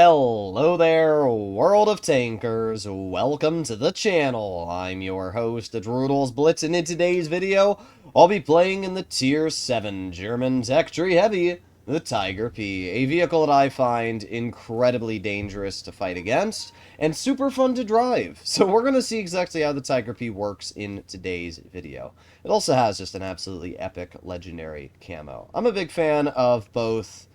Hello there, world of tankers. Welcome to the channel. I'm your host, Droodles Blitz, and in today's video, I'll be playing in the Tier 7 German Tech Tree Heavy, the Tiger P, a vehicle that I find incredibly dangerous to fight against, and super fun to drive. So we're going to see exactly how the Tiger P works in today's video. It also has just an absolutely epic, legendary camo. I'm a big fan of both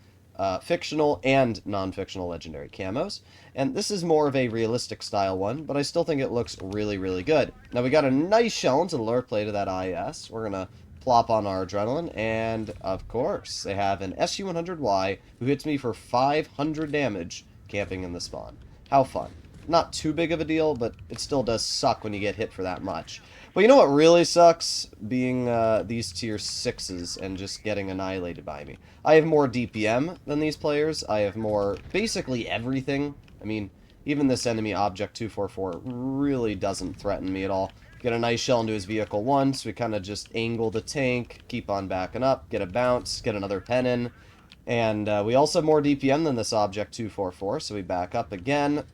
fictional and non-fictional legendary camos, and this is more of a realistic style one, but I still think it looks really, really good. Now we got a nice shell into the lower plate of that IS. We're gonna plop on our adrenaline, and of course they have an SU-100Y who hits me for 500 damage camping in the spawn. How fun. Not too big of a deal, but it still does suck when you get hit for that much. But you know what really sucks? Being these tier 6s and just getting annihilated by me. I have more DPM than these players. I have more basically everything. I mean, even this enemy Object 244 really doesn't threaten me at all. Get a nice shell into his vehicle once. We kind of just angle the tank, keep on backing up, get a bounce, get another pen in. And we also have more DPM than this Object 244, so we back up again.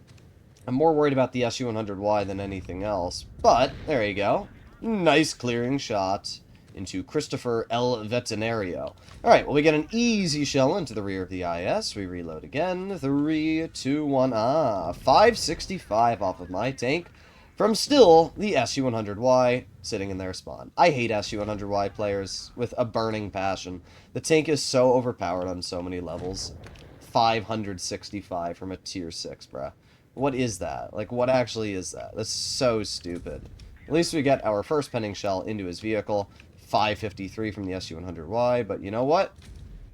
I'm more worried about the SU-100Y than anything else, but there you go. Nice clearing shot into Christopher El Veterinario. Alright, well, we get an easy shell into the rear of the IS. We reload again. 3, 2, 1. 565 off of my tank from still the SU-100Y sitting in their spawn. I hate SU-100Y players with a burning passion. The tank is so overpowered on so many levels. 565 from a tier 6, bruh. What is that? Like, what actually is that? That's so stupid. At least we get our first penning shell into his vehicle. 553 from the SU-100Y, but you know what?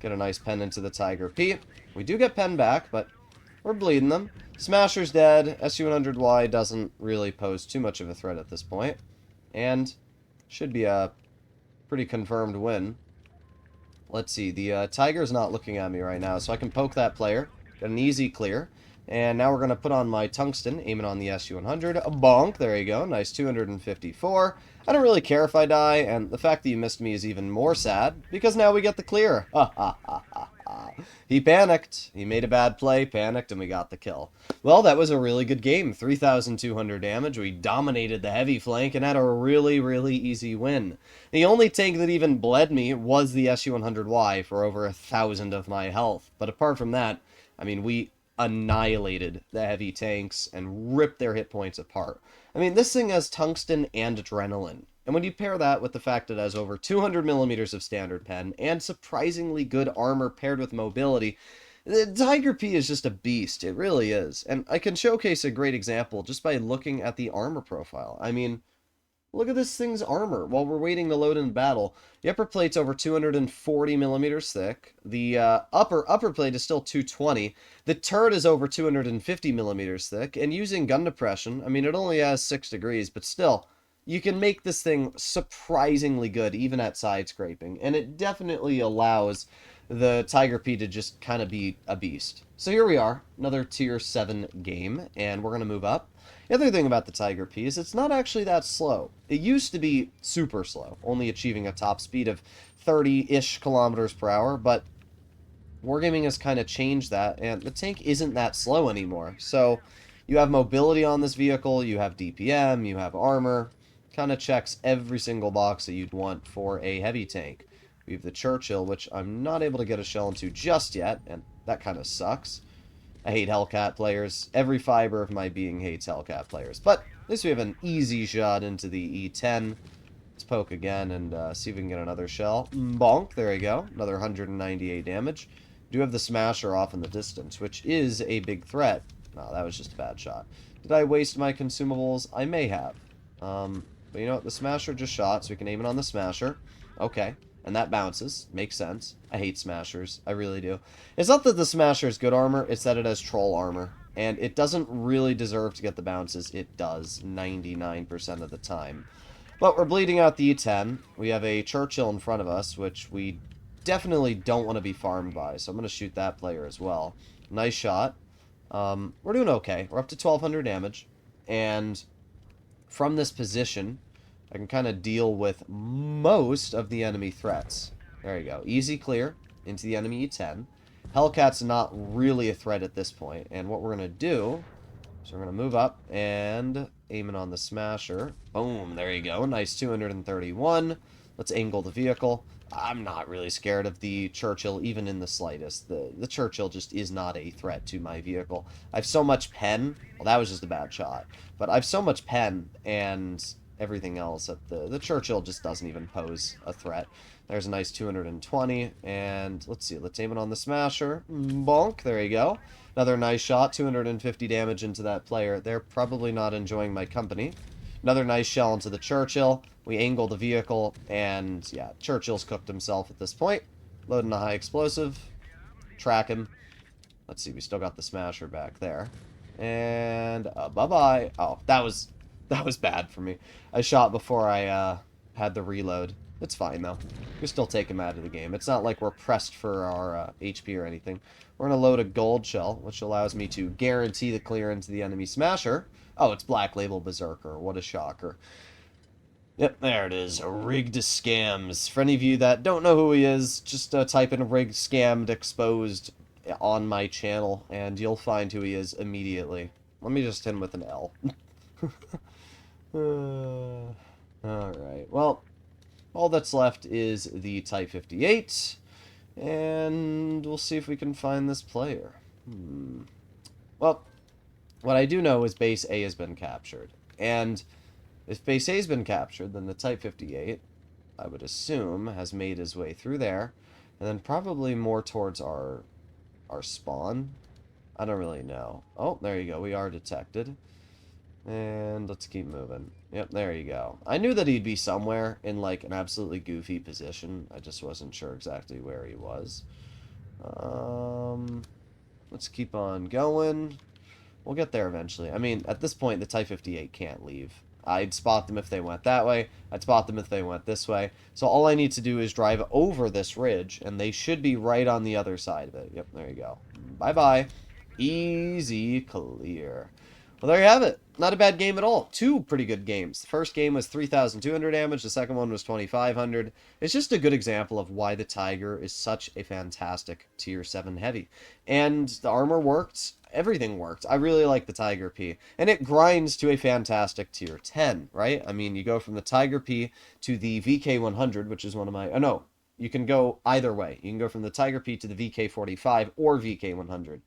Get a nice pen into the Tiger P. We do get pen back, but we're bleeding them. Smasher's dead. SU-100Y doesn't really pose too much of a threat at this point. And should be a pretty confirmed win. Let's see. The Tiger's not looking at me right now, so I can poke that player. Got an easy clear. And now we're going to put on my tungsten, aim it on the SU-100. Bonk, there you go. Nice 254. I don't really care if I die, and the fact that you missed me is even more sad, because now we get the clear. Ha ha ha ha ha. He panicked. He made a bad play, panicked, and we got the kill. Well, that was a really good game. 3,200 damage. We dominated the heavy flank and had a really, really easy win. The only tank that even bled me was the SU-100Y for over 1,000 of my health. But apart from that, I mean, we annihilated the heavy tanks and ripped their hit points apart. I mean, this thing has tungsten and adrenaline. And when you pair that with the fact it has over 200 millimeters of standard pen and surprisingly good armor paired with mobility, the Tiger P is just a beast. It really is. And I can showcase a great example just by looking at the armor profile. I mean, look at this thing's armor while we're waiting to load in battle. The upper plate's over 240 millimeters thick. The upper plate is still 220. The turret is over 250 millimeters thick. And using gun depression, I mean, it only has 6 degrees, but still, you can make this thing surprisingly good, even at side scraping. And it definitely allows the Tiger P to just kind of be a beast. So here we are, another tier 7 game, and we're going to move up. The other thing about the Tiger P is it's not actually that slow. It used to be super slow, only achieving a top speed of 30-ish kilometers per hour, but Wargaming has kind of changed that, and the tank isn't that slow anymore. So you have mobility on this vehicle, you have DPM, you have armor, kind of checks every single box that you'd want for a heavy tank. We have the Churchill, which I'm not able to get a shell into just yet, and that kind of sucks. I hate Hellcat players. Every fiber of my being hates Hellcat players. But at least we have an easy shot into the E10. Let's poke again and see if we can get another shell. Bonk, there you go. Another 198 damage. Do have the Smasher off in the distance, which is a big threat. No, that was just a bad shot. Did I waste my consumables? I may have. But you know what? The Smasher just shot, so we can aim it on the Smasher. Okay. And that bounces. Makes sense. I hate Smashers. I really do. It's not that the Smasher is good armor, it's that it has troll armor. And it doesn't really deserve to get the bounces. It does, 99% of the time. But we're bleeding out the E10. We have a Churchill in front of us, which we definitely don't want to be farmed by. So I'm going to shoot that player as well. Nice shot. We're doing okay. We're up to 1,200 damage. And from this position, I can kind of deal with most of the enemy threats. There you go. Easy clear into the enemy E10. Hellcat's not really a threat at this point, and what we're going to do is we're going to move up and aim it on the Smasher. Boom, there you go. Nice 231. Let's angle the vehicle. I'm not really scared of the Churchill, even in the slightest. The Churchill just is not a threat to my vehicle. I have so much pen. Well, that was just a bad shot. But I have so much pen and everything else that the Churchill just doesn't even pose a threat. There's a nice 220. And let's see. Let's aim it on the Smasher. Bonk. There you go. Another nice shot. 250 damage into that player. They're probably not enjoying my company. Another nice shell into the Churchill. We angle the vehicle, and yeah, Churchill's cooked himself at this point. Loading a high explosive. Track him. Let's see, we still got the Smasher back there. And bye-bye. Oh, that was bad for me. I shot before I had the reload. It's fine, though. We still take him out of the game. It's not like we're pressed for our HP or anything. We're going to load a gold shell, which allows me to guarantee the clear into the enemy Smasher. Oh, it's Black Label Berserker. What a shocker. Yep, there it is. Rigged Scams. For any of you that don't know who he is, just type in Rigged Scammed Exposed on my channel, and you'll find who he is immediately. Let me just hit him with an L. Alright, well, all that's left is the Type 58, and we'll see if we can find this player. Well, what I do know is Base A has been captured, and if Base A has been captured, then the Type 58, I would assume, has made his way through there, and then probably more towards our spawn. I don't really know. Oh, there you go. We are detected. And let's keep moving. Yep, there you go. I knew that he'd be somewhere in, like, an absolutely goofy position. I just wasn't sure exactly where he was. Let's keep on going. We'll get there eventually. I mean, at this point, the Type 58 can't leave. I'd spot them if they went that way. I'd spot them if they went this way. So all I need to do is drive over this ridge, and they should be right on the other side of it. Yep, there you go. Bye-bye. Easy clear. Well, there you have it. Not a bad game at all. Two pretty good games. The first game was 3,200 damage. The second one was 2,500. It's just a good example of why the Tiger is such a fantastic Tier 7 heavy. And the armor worked. Everything worked. I really like the Tiger P. And it grinds to a fantastic Tier 10, right? I mean, you go from the Tiger P to the VK100, which is one of my... Oh, no. You can go either way. You can go from the Tiger P to the VK45 or VK100.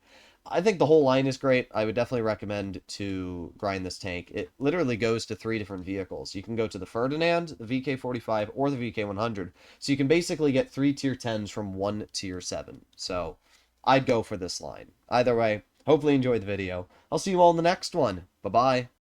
I think the whole line is great. I would definitely recommend to grind this tank. It literally goes to 3 different vehicles. You can go to the Ferdinand, the VK45, or the VK100. So you can basically get 3 Tier 10s from 1 Tier 7. So I'd go for this line. Either way, hopefully you enjoyed the video. I'll see you all in the next one. Bye-bye.